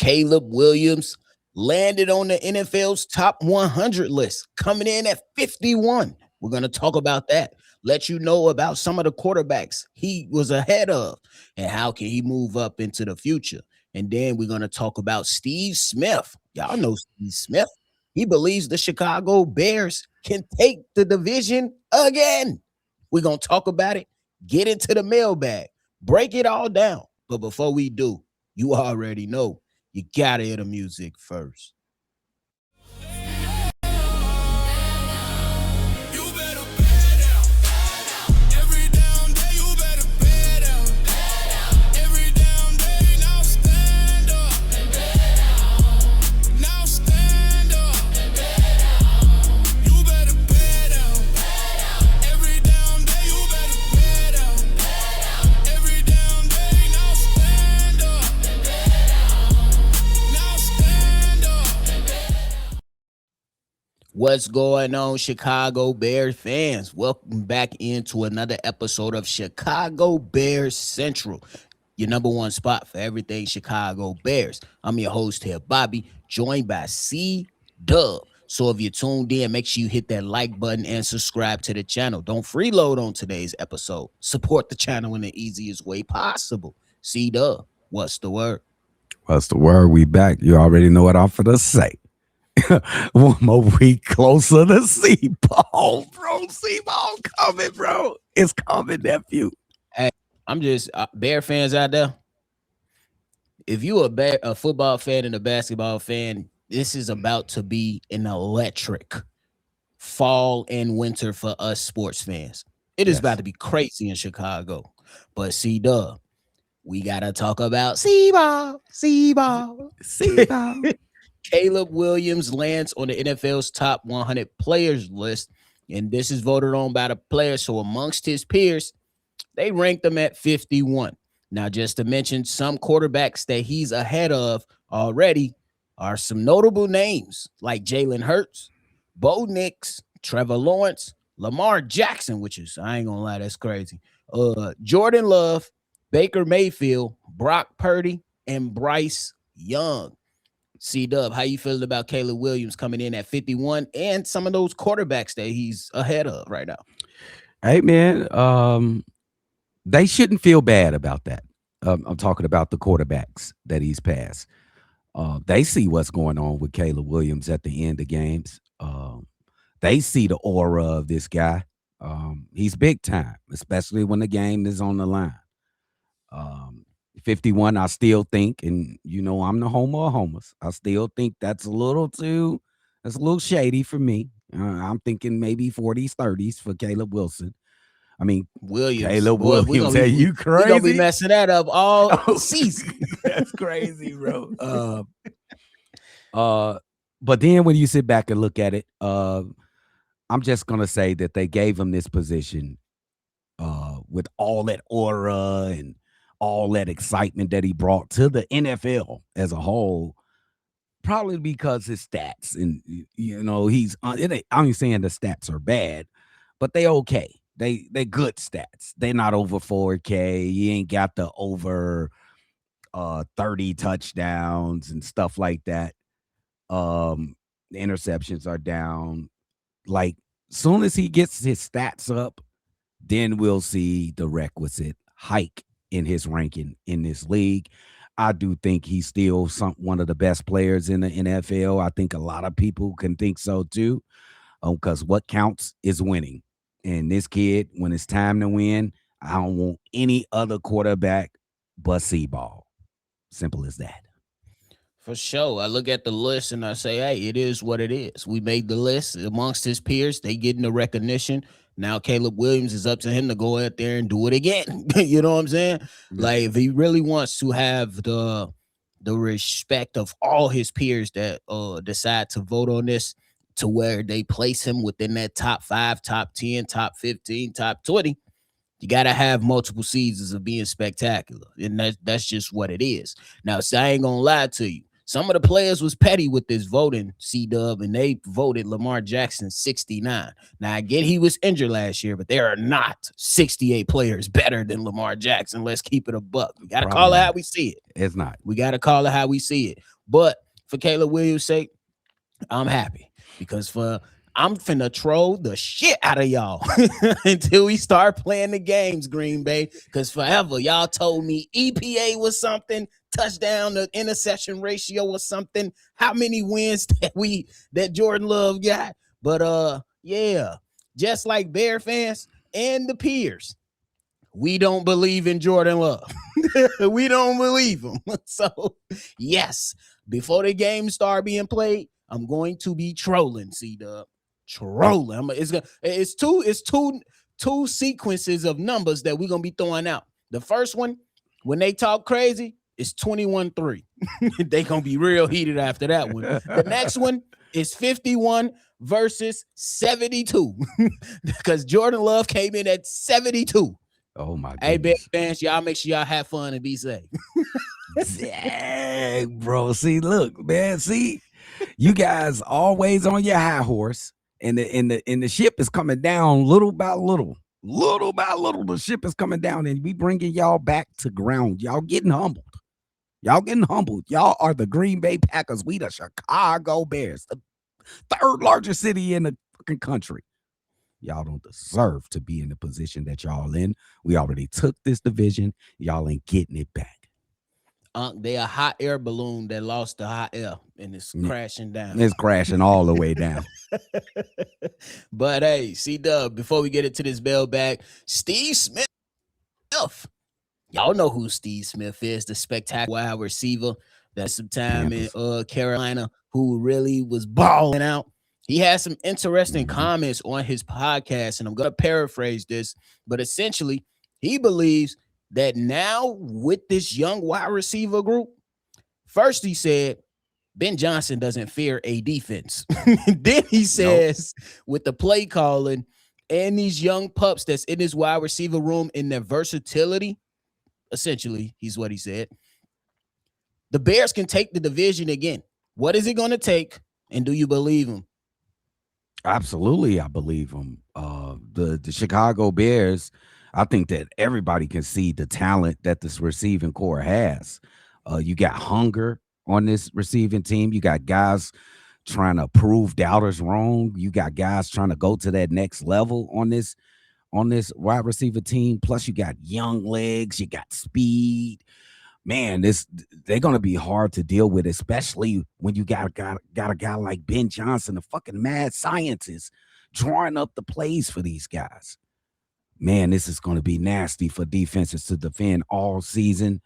Caleb Williams landed on the NFL's top 100 list, coming in at 51. We're going to talk about that. Let you know about some of the quarterbacks he was ahead of and how can he move up into the future. And then we're going to talk about Steve Smith. Y'all know Steve Smith. He believes the Chicago Bears can take the division again. We're going to talk about it, get into the mailbag, break it all down. But before we do, you already know you got to hear the music first. What's going on, Chicago Bears fans? Welcome back into another episode of Chicago Bears Central, your number one spot for everything Chicago Bears. I'm your host here, Bobby, joined by C-Dub. So if you're tuned in, make sure you hit that like button and subscribe to the channel. Don't freeload on today's episode. Support the channel in the easiest way possible. C-Dub, what's the word? What's the word? We back. You already know what I'm finna say. One more week closer to C-Ball, bro. C-Ball coming, bro. It's coming, nephew. Hey, I'm just Bear fans out there. If you a football fan and a basketball fan, this is about to be an electric fall and winter for us sports fans. It is about to be crazy in Chicago. But C-Dub, we gotta talk about C-Ball. Caleb Williams lands on the NFL's top 100 players list, and this is voted on by the players. So amongst his peers, they ranked him at 51. Now, just to mention some quarterbacks that he's ahead of already are some notable names like Jalen Hurts, Bo Nix, Trevor Lawrence, Lamar Jackson, which is, I ain't gonna lie, that's crazy. Jordan Love, Baker Mayfield, Brock Purdy, and Bryce Young. C-Dub, how you feeling about Caleb Williams coming in at 51 and some of those quarterbacks that he's ahead of right now? Hey, man, they shouldn't feel bad about that. I'm talking about the quarterbacks that he's passed. They see what's going on with Caleb Williams at the end of games. They see the aura of this guy. He's big time, especially when the game is on the line. 51, I still think, and you know I'm the homer of homers, I still think that's a little shady for me. I'm thinking maybe 40s, 30s for Caleb Wilson. I mean, Caleb Williams, are you crazy? We're going to be messing that up all season. That's crazy, bro. But then when you sit back and look at it, I'm just going to say that they gave him this position with all that aura and all that excitement that he brought to the NFL as a whole, probably because his stats. And, you know, I'm saying the stats are bad, but they okay. They good stats. They're not over 4K. You ain't got the over 30 touchdowns and stuff like that. The interceptions are down. Like, soon as he gets his stats up, then we'll see the requisite hike in his ranking in this league. I do think he's still one of the best players in the NFL. I think a lot of people can think so too, because what counts is winning. And this kid, when it's time to win, I don't want any other quarterback but C-Ball. Simple as that. For sure. I look at the list and I say, hey, it is what it is. We made the list amongst his peers. They getting the recognition. Now Caleb Williams, is up to him to go out there and do it again. You know what I'm saying? Yeah. Like, if he really wants to have the respect of all his peers that decide to vote on this, to where they place him within that top 5, top 10, top 15, top 20, you got to have multiple seasons of being spectacular. And that's just what it is. Now, so I ain't going to lie to you. Some of the players was petty with this voting, C-Dub, and they voted Lamar Jackson 69. Now, I get he was injured last year, but there are not 68 players better than Lamar Jackson. Let's keep it a buck. We got to call it how we see it. It's not. We got to call it how we see it. But for Caleb Williams' sake, I'm happy because I'm finna troll the shit out of y'all until we start playing the games, Green Bay. Because forever, y'all told me EPA was something, touchdown to interception ratio or something. How many wins that Jordan Love got? But yeah, just like Bear fans and the peers, we don't believe in Jordan Love. We don't believe him. So yes, before the games start being played, I'm going to be trolling, C-Dub. Trolling. It's two sequences of numbers that we're gonna be throwing out. The first one, when they talk crazy, is 21-3. They gonna be real heated after that one. The next one is 51 versus 72. Because Jordan Love came in at 72. Oh my goodness. Hey, big fans, y'all make sure y'all have fun and be safe. Dang, bro. See, look, man. See, you guys always on your high horse, and the ship is coming down little by little. Little by little, the ship is coming down, and we bringing y'all back to ground. Y'all getting humbled. Y'all are the Green Bay Packers. We the Chicago Bears, the third largest city in the fucking country. Y'all don't deserve to be in the position that y'all in. We already took this division. Y'all ain't getting it back. They a hot air balloon that lost the hot air and it's crashing down. It's crashing all the way down. But hey, C-Dub, before we get into this bell bag, Steve Smith. Y'all know who Steve Smith is, the spectacular wide receiver that's some time in Carolina who really was balling out. He has some interesting comments on his podcast, and I'm going to paraphrase this, but essentially, he believes that now with this young wide receiver group, first he said, Ben Johnson doesn't fear a defense. Then he says, with the play calling and these young pups that's in his wide receiver room in their versatility, essentially, he's what he said, the Bears can take the division again. What is it going to take, and do you believe him? Absolutely, I believe him. The Chicago Bears, I think that everybody can see the talent that this receiving core has. You got hunger on this receiving team. You got guys trying to prove doubters wrong. You got guys trying to go to that next level on this wide receiver team. Plus, you got young legs. You got speed. Man, they're gonna be hard to deal with, especially when you got a guy like Ben Johnson, a fucking mad scientist, drawing up the plays for these guys. Man, this is gonna be nasty for defenses to defend all season.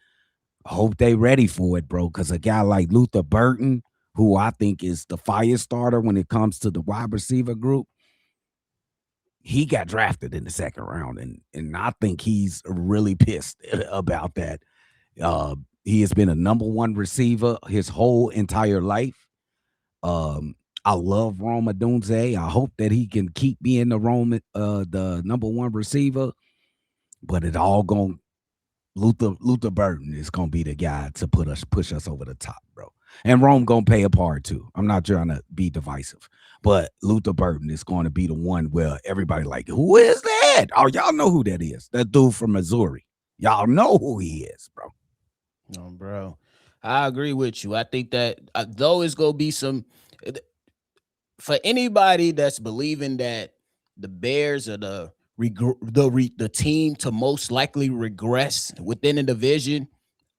I hope they ready for it, bro. Because a guy like Luther Burton, who I think is the fire starter when it comes to the wide receiver group, he got drafted in the second round, and I think he's really pissed about that. He has been a number one receiver his whole entire life. I love Rome Odunze. I hope that he can keep being the number one receiver, but it all going Luther Burton is gonna be the guy to push us over the top, bro. And Rome gonna play a part too. I'm not trying to be divisive, but Luther Burton is going to be the one where everybody like, who is that? Oh, y'all know who that is. That dude from Missouri. Y'all know who he is, bro. No, bro. I agree with you. I think that though it's going to be some for anybody that's believing that the Bears are the team to most likely regress within the division,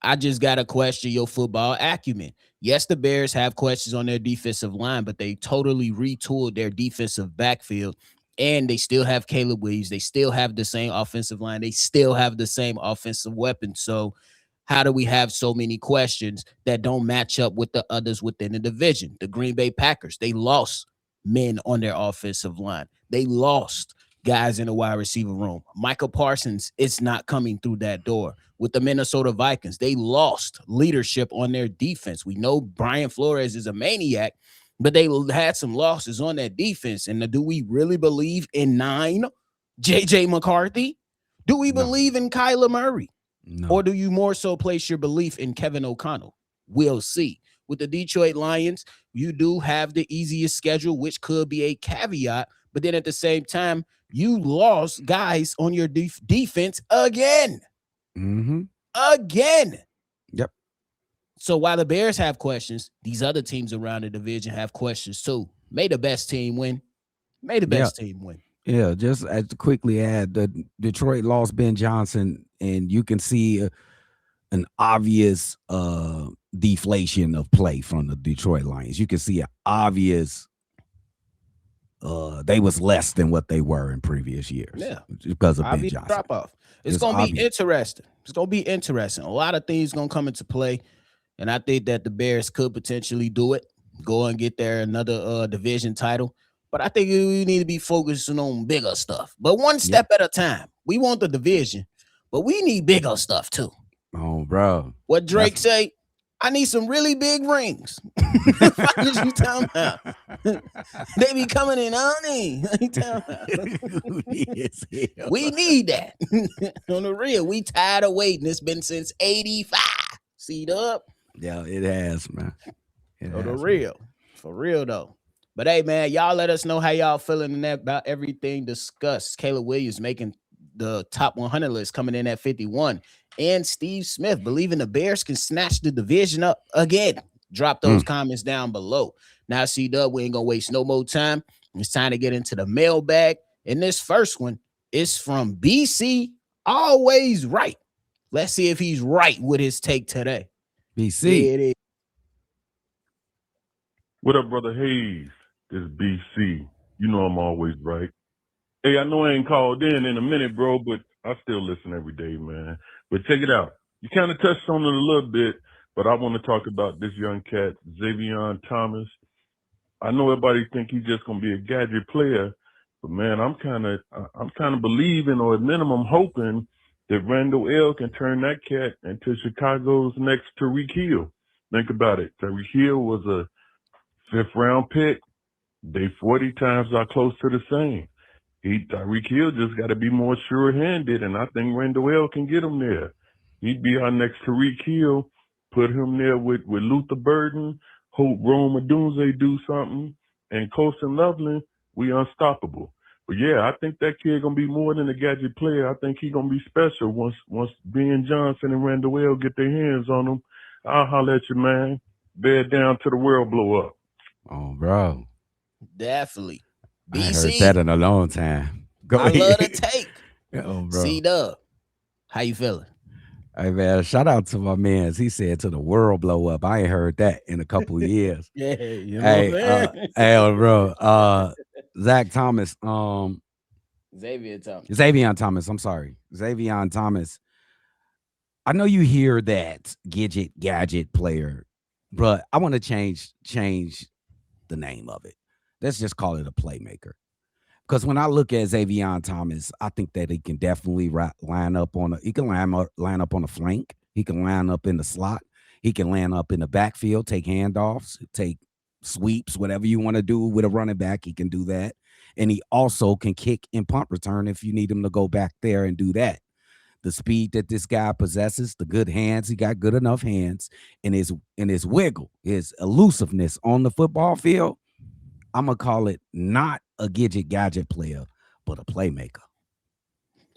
I just got to question your football acumen. Yes, the Bears have questions on their defensive line, but they totally retooled their defensive backfield, and they still have Caleb Williams. They still have the same offensive line. They still have the same offensive weapons. So how do we have so many questions that don't match up with the others within the division? The Green Bay Packers, they lost men on their offensive line. They lost guys in the wide receiver room. Michael Parsons is not coming through that door. With the Minnesota Vikings, they lost leadership on their defense. We know Brian Flores is a maniac, but they had some losses on that defense. And do we really believe in 9 J.J. McCarthy? Do we believe in Kyler Murray? No. Or do you more so place your belief in Kevin O'Connell? We'll see. with the Detroit Lions. You do have the easiest schedule, which could be a caveat. But then at the same time, you lost guys on your defense again. Mm-hmm. Again. Yep. So while the Bears have questions, these other teams around the division have questions too. May the best team win. May the best team win. Yeah, just to quickly add, the Detroit lost Ben Johnson, and you can see an obvious deflation of play from the Detroit Lions. You can see an obvious they was less than what they were in previous years. Yeah, because of obvious Ben Johnson. Drop off. It's gonna be interesting. It's gonna be interesting. A lot of things gonna come into play, and I think that the Bears could potentially do it, go and get there another division title. But I think we need to be focusing on bigger stuff. But one step at a time. We want the division, but we need bigger stuff too. Oh, bro. What Drake say? I need some really big rings. What you talking about? They be coming in on me. We need that. On the real, we tired of waiting. It's been since 85. See it up? Yeah, it has, man. On the real. For real, though. But hey, man, y'all let us know how y'all feeling about everything discussed. Caleb Williams making the top 100 list, coming in at 51. And Steve Smith believing the Bears can snatch the division up again. Drop those comments down below. Now, C-Dub, we ain't going to waste no more time. It's time to get into the mailbag. And this first one is from BC, always right. Let's see if he's right with his take today. BC. Yeah, it is. What up, brother Hayes? This is BC. You know I'm always right. Hey, I know I ain't called in a minute, bro, but I still listen every day, man. But check it out. You kind of touched on it a little bit, but I want to talk about this young cat, Xavon Thomas. I know everybody think he's just gonna be a gadget player, but man, I'm kind of believing, or at minimum hoping, that Randall L can turn that cat into Chicago's next Tyreek Hill. Think about it. Tyreek Hill was a 5th round pick. They 40 times are close to the same. Tyreek Hill just got to be more sure-handed, and I think Randall L can get him there. He'd be our next Tyreek Hill. Put him there with Luther Burden. Hope Rome Odunze do something. And Colson Loveland, we unstoppable. But yeah, I think that kid gonna be more than a gadget player. I think he gonna be special once Ben Johnson and Randall L get their hands on him. I'll holler at you, man. Bed down till the world blow up. Oh, bro. Definitely. BC, I heard that in a long time. Go ahead. Love the take. Oh, bro. C-Dub, how you feeling? Hey, man, shout out to my man. He said to the world blow up. I ain't heard that in a couple of years. Yeah, you know hey, bro. Zach Thomas. Xavon Thomas. I'm sorry. Xavon Thomas. I know you hear that gadget player, but I want to change the name of it. Let's just call it a playmaker. Because when I look at Xavon Thomas, I think that he can definitely line up on a flank. He can line up in the slot. He can line up in the backfield, take handoffs, take sweeps, whatever you want to do with a running back. He can do that. And he also can kick and punt return if you need him to go back there and do that. The speed that this guy possesses, the good hands, he got good enough hands, and his wiggle, his elusiveness on the football field. I'm gonna call it not a gadget player, but a playmaker.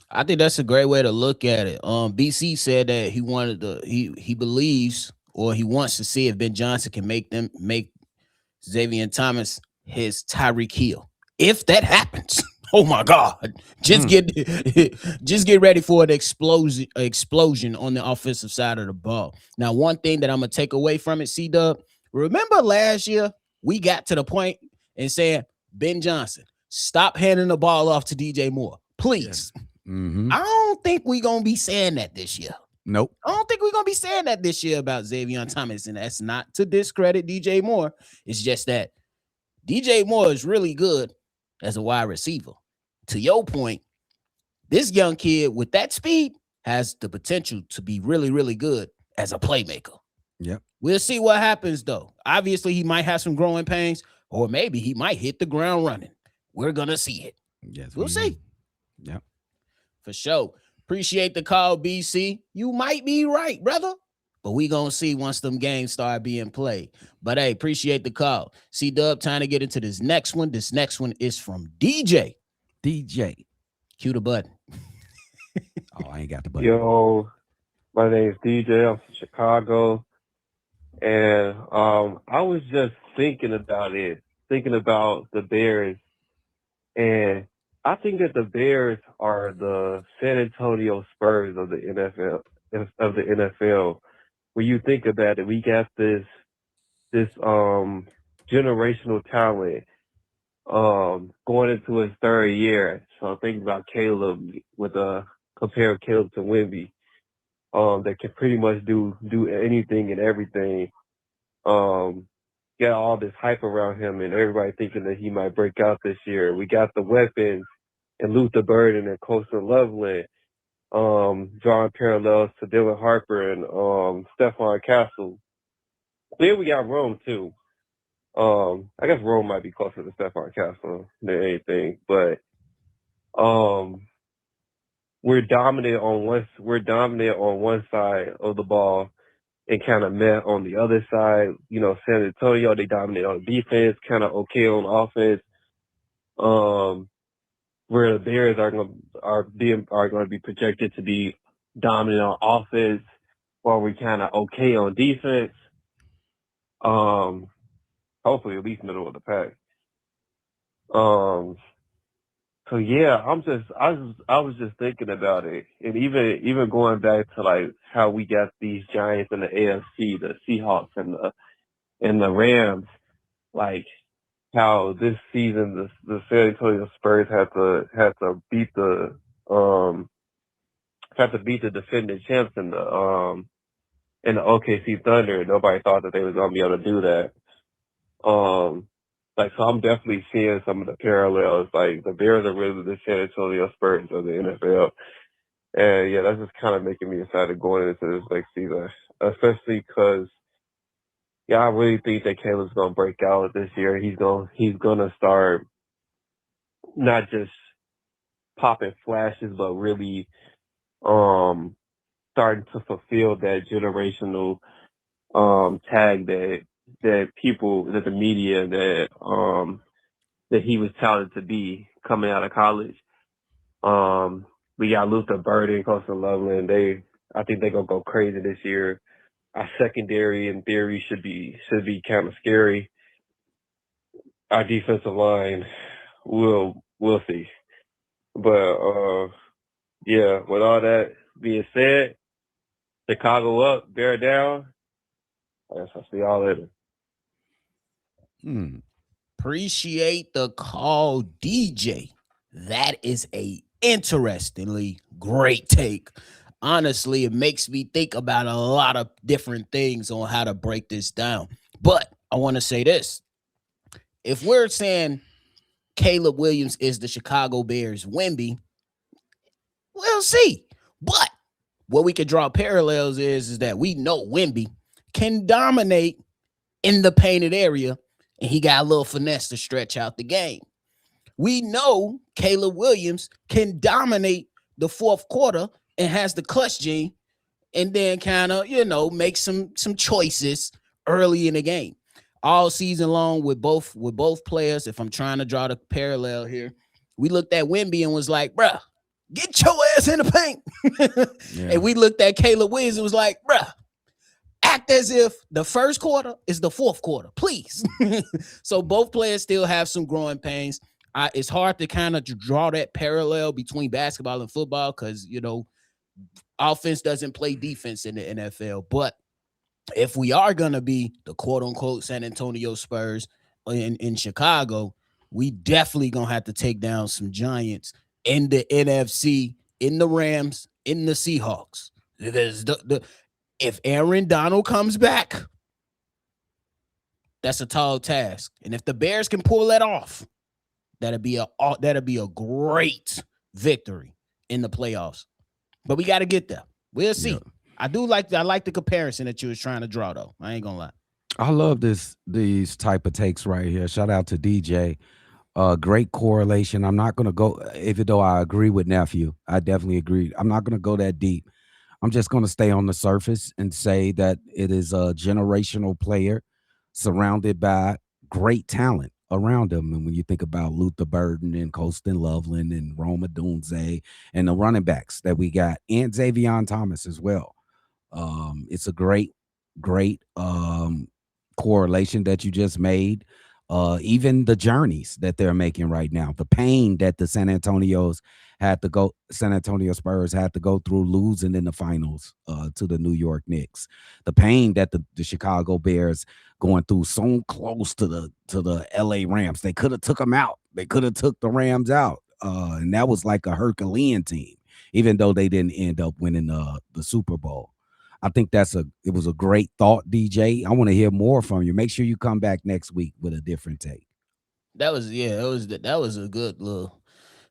I think that's a great way to look at it. BC said that he believes, or he wants to see if Ben Johnson can make Xavon Thomas his Tyreek Hill. If that happens, oh my God, just get ready for an explosion on the offensive side of the ball. Now, one thing that I'm gonna take away from it, C-Dub, remember last year we got to the point and saying, Ben Johnson, stop handing the ball off to DJ Moore, please. Mm-hmm. I don't think we're going to be saying that this year. Nope. I don't think we're going to be saying that this year about Xavon Thomas, and that's not to discredit DJ Moore. It's just that DJ Moore is really good as a wide receiver. To your point, this young kid with that speed has the potential to be really, really good as a playmaker. Yep. We'll see what happens, though. Obviously, he might have some growing pains, or maybe he might hit the ground running. We're going to see it. Yes, we'll see. Yep. For sure. Appreciate the call, BC. You might be right, brother. But we gonna see once them games start being played. But hey, appreciate the call. C-Dub, time to get into this next one. This next one is from DJ. DJ. Cue the button. Oh, I ain't got the button. Yo, my name's DJ. I'm from Chicago, and I was just thinking about the Bears, and I think that the Bears are the San Antonio Spurs of the NFL. When you think about it, we got this generational talent going into his third year. So I'm thinking about Caleb compare Caleb to Wemby. That can pretty much do anything and everything. Got all this hype around him and everybody thinking that he might break out this year. We got the weapons and Luther Burden and Coastal Loveland, drawing parallels to Dylan Harper and Stephon Castle. Then we got Rome too. I guess Rome might be closer to Stephon Castle than anything, but we're dominant on one side of the ball and kind of met on the other side. You know, San Antonio, they dominate on defense, kind of okay on offense. Where the Bears are going to be projected to be dominant on offense, while we kind of okay on defense. Hopefully at least middle of the pack. So yeah, I was just thinking about it, and even going back to like how we got these giants in the AFC, the Seahawks and the Rams, like how this season the San Antonio Spurs had to beat the defending champs in the OKC Thunder. Nobody thought that they was gonna be able to do that. So I'm definitely seeing some of the parallels. Like the Bears are really the San Antonio Spurs of the NFL. And yeah, that's just kind of making me excited going into this next season, especially because I really think that Caleb's gonna break out this year. He's gonna start not just popping flashes, but really starting to fulfill that generational tag that the media that he was touted to be coming out of college. We got Luther Burden, Coastal Loveland. I think they're gonna go crazy this year. Our secondary, in theory, should be kind of scary. Our defensive line, we'll see. But yeah, with all that being said, Chicago up, Bear down. I guess I'll see y'all later. Appreciate the call, DJ. That is a interestingly great take. Honestly, it makes me think about a lot of different things on how to break this down. But I want to say this. If we're saying Caleb Williams is the Chicago Bears Wemby, we'll see. But what we could draw parallels is that we know Wemby can dominate in the painted area, and he got a little finesse to stretch out the game. We know Caleb Williams can dominate the fourth quarter and has the clutch gene, and then kind of, make some choices early in the game. All season long with both players, if I'm trying to draw the parallel here, we looked at Wemby and was like, bruh, get your ass in the paint. Yeah. And we looked at Caleb Williams and was like, bruh, act as if the first quarter is the fourth quarter, please. So both players still have some growing pains. It's hard to kind of draw that parallel between basketball and football because, offense doesn't play defense in the NFL. But if we are going to be the quote-unquote San Antonio Spurs in Chicago, we definitely going to have to take down some giants in the NFC, in the Rams, in the Seahawks. If Aaron Donald comes back, that's a tall task. And if the Bears can pull that off, that'll be a great victory in the playoffs. But we got to get there. We'll see. Yeah. I like the comparison that you was trying to draw, though. I ain't gonna lie. I love these type of takes right here. Shout out to DJ. Great correlation. I'm not gonna go, even though I agree with nephew. I definitely agree. I'm not gonna go that deep. I'm just going to stay on the surface and say that it is a generational player surrounded by great talent around him. And when you think about Luther Burden and Colston Loveland and Roma Dunze and the running backs that we got, and Xavon Thomas as well, it's a great correlation that you just made. Even the journeys that they're making right now, the pain that the San Antonio Spurs had to go through losing in the finals to the New York Knicks, the pain that the Chicago Bears going through so close to the LA Rams. They could have took them out. They could have took the Rams out. And that was like a Herculean team, even though they didn't end up winning the Super Bowl. I think it was a great thought, DJ. I want to hear more from you. Make sure you come back next week with a different take. That was a good little.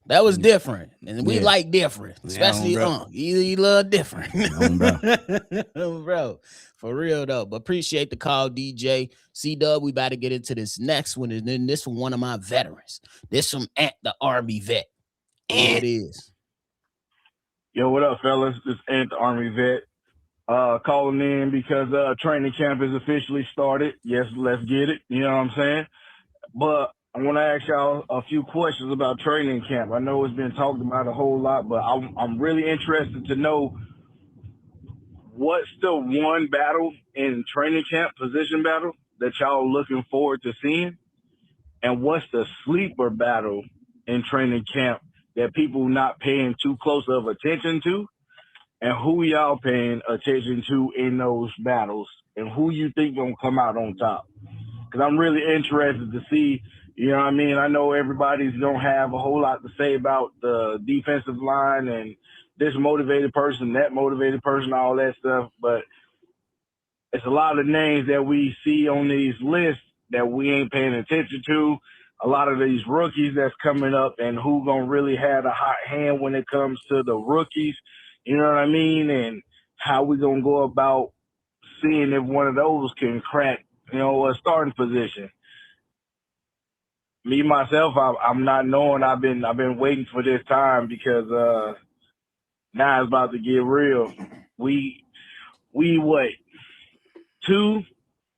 That was different, and we like different, especially you love different, bro. For real though. But appreciate the call, DJ. C-Dub, we about to get into this next one, and then this from one of my veterans. This from Ant, the Army vet. Here it is. Yo, what up, fellas? This is Ant, the Army vet. Calling in because training camp is officially started. Yes, let's get it. You know what I'm saying? But I want to ask y'all a few questions about training camp. I know it's been talked about a whole lot, but I'm really interested to know what's the one battle in training camp, position battle, that y'all looking forward to seeing? And what's the sleeper battle in training camp that people not paying too close of attention to? And who y'all paying attention to in those battles, and who you think gonna come out on top? Because I'm really interested to see, you know what I mean? I know everybody's gonna have a whole lot to say about the defensive line and this motivated person, that motivated person, all that stuff, but it's a lot of names that we see on these lists that we ain't paying attention to. A lot of these rookies that's coming up, and who gonna really have a hot hand when it comes to the rookies. You know what I mean? And how we going to go about seeing if one of those can crack, a starting position. Me, myself, I'm not knowing. I've been waiting for this time because now it's about to get real. We what, 3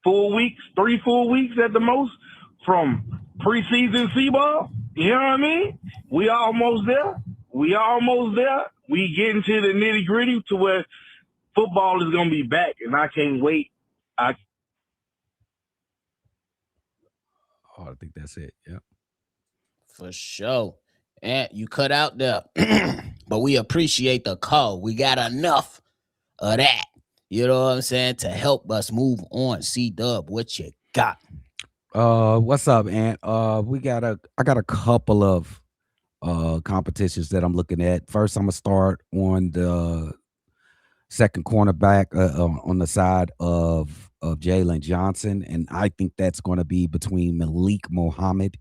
full weeks at the most from preseason C-ball? You know what I mean? We almost there. We get into the nitty gritty to where football is going to be back, and I can't wait. I think that's it. Yeah. For sure. And you cut out there, but we appreciate the call. We got enough of that. You know what I'm saying? To help us move on. C-Dub, what you got? What's up, Ant? I got a couple of competitions that I'm looking at. First, I'm gonna start on the second cornerback on the side of Jalen Johnson, and I think that's going to be between Malik Muhammad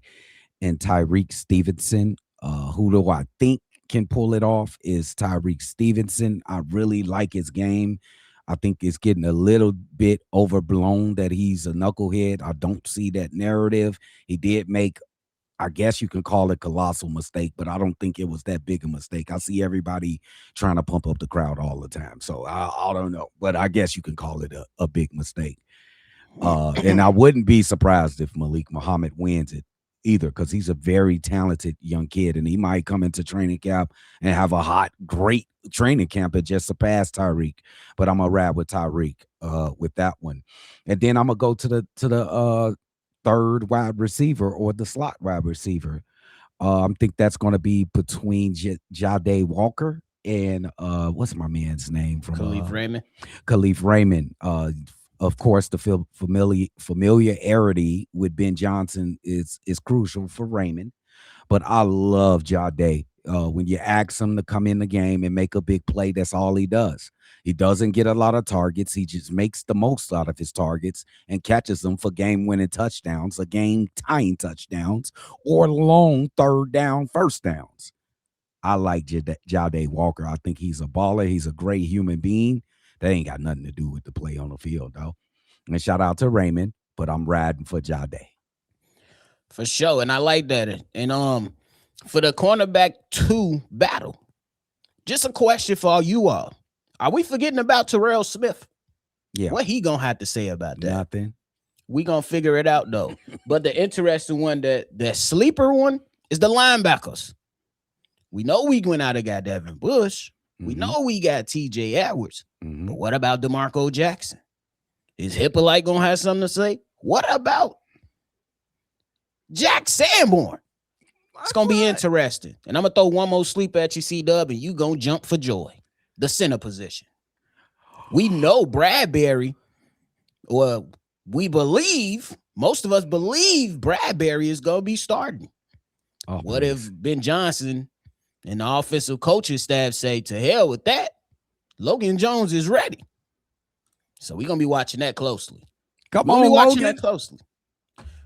and Tyreek Stevenson. Who do I think can pull it off is Tyreek Stevenson. I really like his game. I think it's getting a little bit overblown that he's a knucklehead. I don't see that narrative. He did make, I guess you can call it, colossal mistake, but I don't think it was that big a mistake. I see everybody trying to pump up the crowd all the time. So I don't know, but I guess you can call it a big mistake. And I wouldn't be surprised if Malik Muhammad wins it either, because he's a very talented young kid, and he might come into training camp and have a great training camp and just surpass Tyreek. But I'm gonna ride with Tyreek with that one. And then I'm gonna go to the third wide receiver, or the slot wide receiver. I think that's going to be between Jade Walker and what's my man's name from Khalif Raymond. Khalif Raymond. Of course, the familiarity with Ben Johnson is crucial for Raymond, but I love Jade. When you ask him to come in the game and make a big play, that's all he does. He doesn't get a lot of targets. He just makes the most out of his targets and catches them for game-winning touchdowns, or game-tying touchdowns, or long third down, first downs. I like Jade Walker. I think he's a baller. He's a great human being. That ain't got nothing to do with the play on the field, though. And shout out to Raymond, but I'm riding for Jade. For sure, and I like that. And for the cornerback 2 battle, just a question for all you all. Are we forgetting about Terrell Smith? Yeah. What he gonna have to say about that? Nothing. We gonna figure it out though. But the interesting one, that sleeper one, is the linebackers. We know we went out and got Devin Bush. We know we got TJ Edwards. But what about DeMarco Jackson? Is Hippolyte gonna have something to say? What about Jack Sanborn? It's gonna be interesting. And I'm gonna throw one more sleeper at you, C-Dub, and you gonna jump for joy. The center position. We know Bradbury, or we believe, most of us believe Bradbury is gonna be starting. What if Ben Johnson and the offensive coaching staff say, to hell with that? Logan Jones is ready. So we're going to be watching that closely. Come on, Logan. That closely.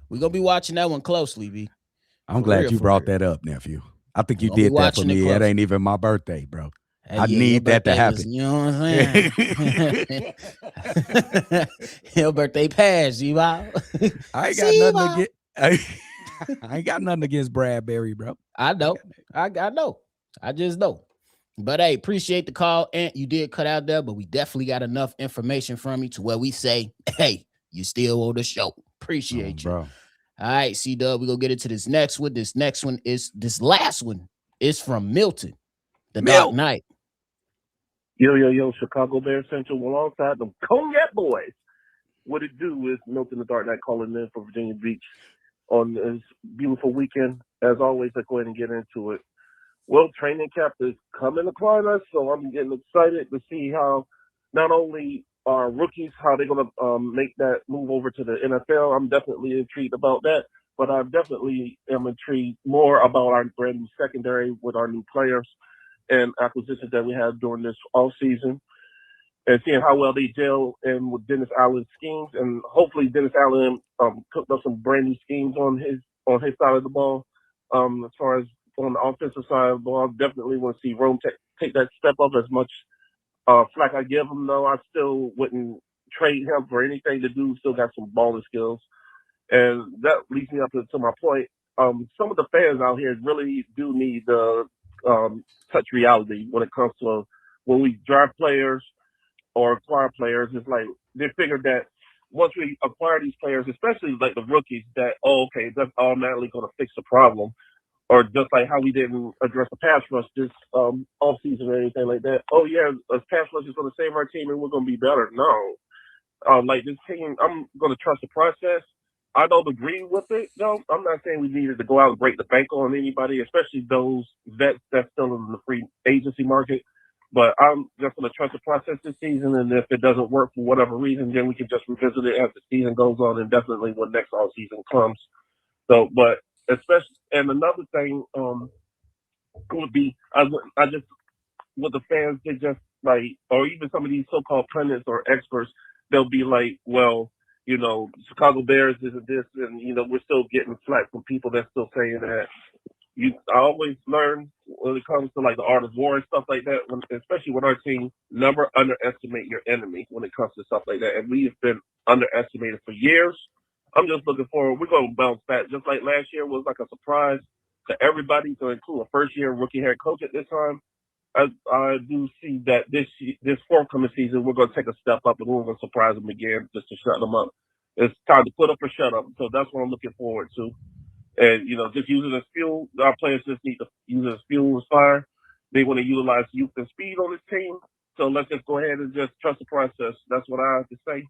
We're going to be watching that one closely, B. I'm glad you brought that up, nephew. I think you did that for me. It ain't even my birthday, bro. Hey, I need that to happen. You know what I'm saying? Your birthday passed, you out. I ain't got nothing to get. I ain't got nothing against Bradbury, bro. I know. I know. I just know. But hey, appreciate the call, Ant. You did cut out there, but we definitely got enough information from you to where we say, hey, you still on the show. Appreciate you. Bro. All right, C-Dub, we're going to get into this next one. This last one is from Milton, the Dark Knight. Yo, Chicago Bears Central alongside them Cognac Boys. What it do is Milton, the Dark Knight, calling in from Virginia Beach on this beautiful weekend. As always, let's go ahead and get into it. Well, training camp is coming upon us, so I'm getting excited to see how not only our rookies, how they're going to make that move over to the NFL. I'm definitely intrigued about that, but I definitely am intrigued more about our brand new secondary with our new players and acquisitions that we had during this offseason, and seeing how well they gel in with Dennis Allen's schemes. And hopefully Dennis Allen cooked up some brand new schemes on his side of the ball. As far as on the offensive side of the ball, I definitely want to see Rome take that step up. As much flack I give him, though, I still wouldn't trade him for anything to do. Still got some balling skills. And that leads me up to my point. Some of the fans out here really do need the touch reality when it comes to when we draft players or acquire players. It's like they figured that once we acquire these players, especially like the rookies, that, okay, that's automatically going to fix the problem. Or just like how we didn't address the pass rush this offseason or anything like that. Oh, yeah, a pass rush is going to save our team and we're going to be better. No. Like this team, I'm going to trust the process. I don't agree with it, though. I'm not saying we needed to go out and break the bank on anybody, especially those vets that's still in the free agency market. But I'm just going to trust the process this season, and if it doesn't work for whatever reason, then we can just revisit it as the season goes on, and definitely when next offseason comes. So, but especially, and another thing would be, I just, with the fans, they just like, or even some of these so-called pundits or experts, they'll be like, well, you know, Chicago Bears isn't this, and, you know, we're still getting flack from people that's still saying that. I always learn when it comes to like the art of war and stuff like that, especially with our team, never underestimate your enemy when it comes to stuff like that. And we have been underestimated for years. I'm just looking forward. We're going to bounce back. Just like last year was like a surprise to everybody, to include a first-year rookie head coach at this time. I do see that this forthcoming season, we're going to take a step up and we're going to surprise them again just to shut them up. It's time to put up or shut up. So that's what I'm looking forward to. And, you know, just use it as fuel. Our players just need to use it as fuel as fire. They want to utilize youth and speed on this team. So let's just go ahead and just trust the process. That's what I have to say.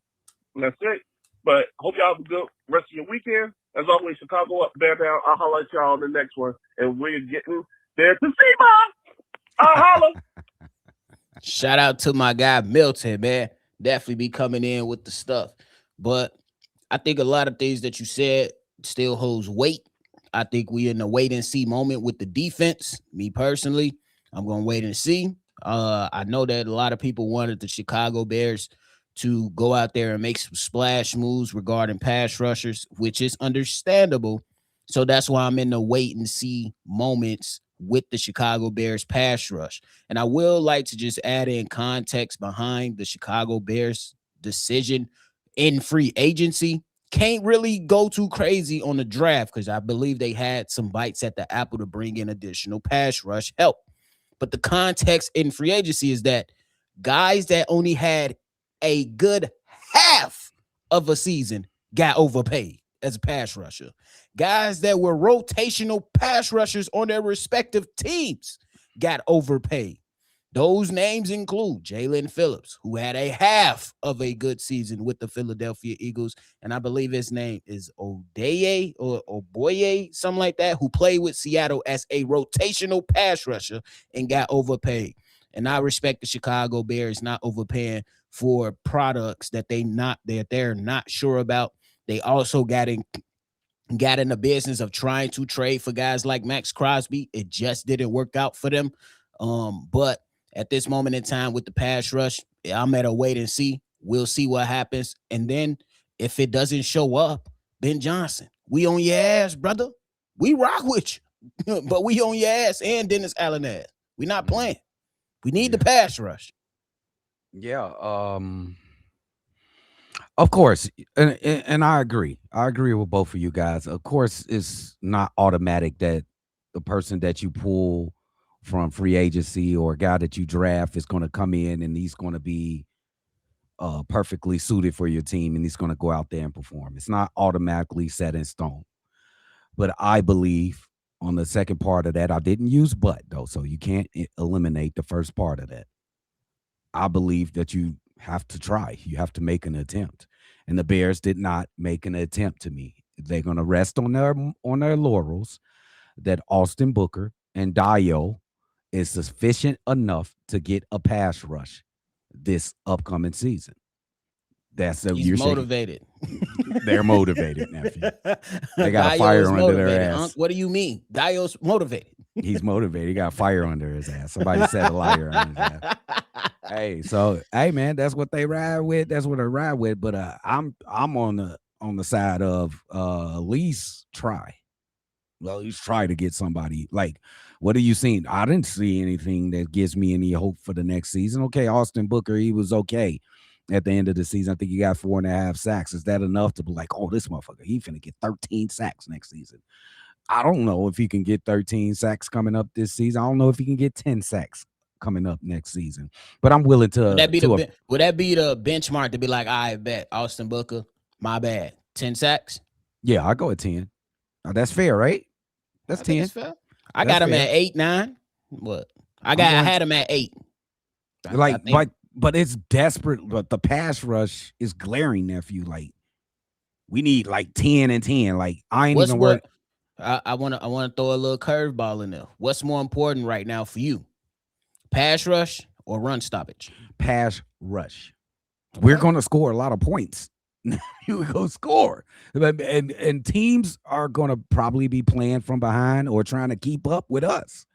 And that's it. But hope y'all have a good rest of your weekend. As always, Chicago up, Bear down. I'll holler at y'all on the next one. And we're getting there to see Mom. I'll holler. Shout out to my guy Milton, man. Definitely be coming in with the stuff. But I think a lot of things that you said still holds weight. I think we in a wait and see moment with the defense. Me personally, I'm going to wait and see. I know that a lot of people wanted the Chicago Bears to go out there and make some splash moves regarding pass rushers, which is understandable. So that's why I'm in the wait and see moments with the Chicago Bears pass rush. And I will like to just add in context behind the Chicago Bears decision in free agency. Can't really go too crazy on the draft because I believe they had some bites at the apple to bring in additional pass rush help. But the context in free agency is that Guys that only had a good half of a season got overpaid as a pass rusher. Guys that were rotational pass rushers on their respective teams got overpaid. Those names include Jalen Phillips, who had a half of a good season with the Philadelphia Eagles, and I believe his name is Odaye or Oboye, something like that, who played with Seattle as a rotational pass rusher and got overpaid. And I respect the Chicago Bears not overpaying for products that they're not sure about. They also got in the business of trying to trade for guys like Max Crosby. It just didn't work out for them. But at this moment in time with the pass rush, I'm at a wait and see. We'll see what happens. And then if it doesn't show up, Ben Johnson, we on your ass, brother. We rock with you, but we on your ass and Dennis Allen ass. We not playing. We need the pass rush. Yeah. Of course, and I agree. I agree with both of you guys. Of course, it's not automatic that the person that you pull from free agency or a guy that you draft is going to come in and he's going to be perfectly suited for your team and he's going to go out there and perform. It's not automatically set in stone. But I believe on the second part of that, I didn't use but though, so you can't eliminate the first part of that. I believe that you have to try. You have to make an attempt. And the Bears did not make an attempt to me. They're going to rest on their laurels that Austin Booker and Dio is sufficient enough to get a pass rush this upcoming season. He's motivated. They're motivated, nephew. They got a fire under their ass. What do you mean? Dio's motivated. He's motivated. He got fire under his ass. Somebody said a liar on his ass. Hey, man, that's what they ride with. That's what they ride with. But I'm on the side of at least try. Well, at least try to get somebody. Like, what have you seen? I didn't see anything that gives me any hope for the next season. Okay, Austin Booker, he was okay at the end of the season. I think he got 4.5 sacks. Is that enough to be like, oh, this motherfucker, he finna get 13 sacks next season? I don't know if he can get 13 sacks coming up this season. I don't know if he can get 10 sacks coming up next season. But I'm willing to. Would that be the benchmark to be like, I bet Austin Booker, my bad, 10 sacks? Yeah, I go at 10. That's fair, right? That's 10. Fair. I got him at 8, 9. What? I had him at 8. But it's desperate. But the pass rush is glaring, nephew. Like, we need like 10 and 10. Like, I ain't even worried. I want to throw a little curveball in there. What's more important right now for you? Pass rush or run stoppage? Pass rush. We're going to score a lot of points. You go score. And teams are going to probably be playing from behind or trying to keep up with us.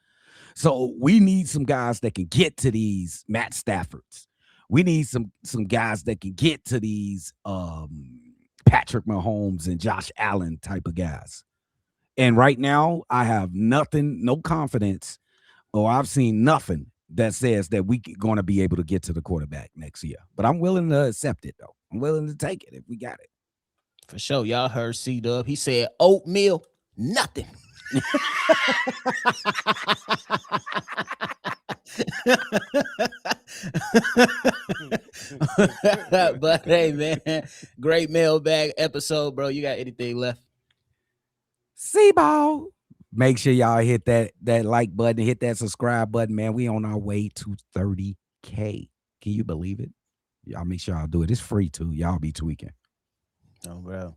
So we need some guys that can get to these Matt Staffords. We need some guys that can get to these Patrick Mahomes and Josh Allen type of guys. And right now, I have nothing, no confidence, or I've seen nothing that says that we're going to be able to get to the quarterback next year. But I'm willing to accept it, though. I'm willing to take it if we got it. For sure. Y'all heard C-Dub. He said oatmeal, nothing. But hey, man, great mailbag episode, bro. You got anything left? C-Ball. Make sure y'all hit that like button, hit that subscribe button, man. We on our way to 30K. Can you believe it? Y'all make sure y'all do it. It's free too. Y'all be tweaking. Oh, bro.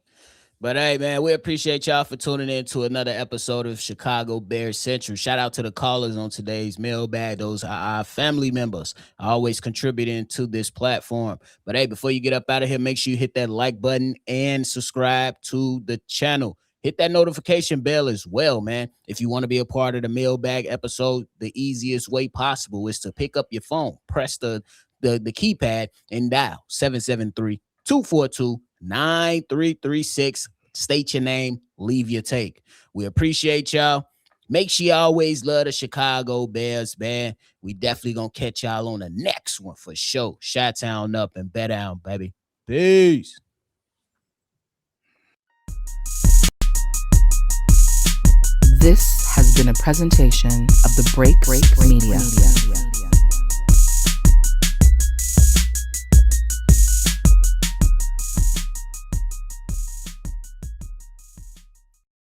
But hey, man, we appreciate y'all for tuning in to another episode of Chicago Bears Central. Shout out to the callers on today's mailbag. Those are our family members always contributing to this platform. But hey, before you get up out of here, make sure you hit that like button and subscribe to the channel. Hit that notification bell as well, man. If you want to be a part of the mailbag episode, the easiest way possible is to pick up your phone, press the keypad, and dial 773-242-9336. State your name, leave your take. We appreciate y'all. Make sure you always love the Chicago Bears, man. We definitely gonna catch y'all on the next one for sure. Chi-Town up and bet down, baby. Peace. This has been a presentation of the Break Media.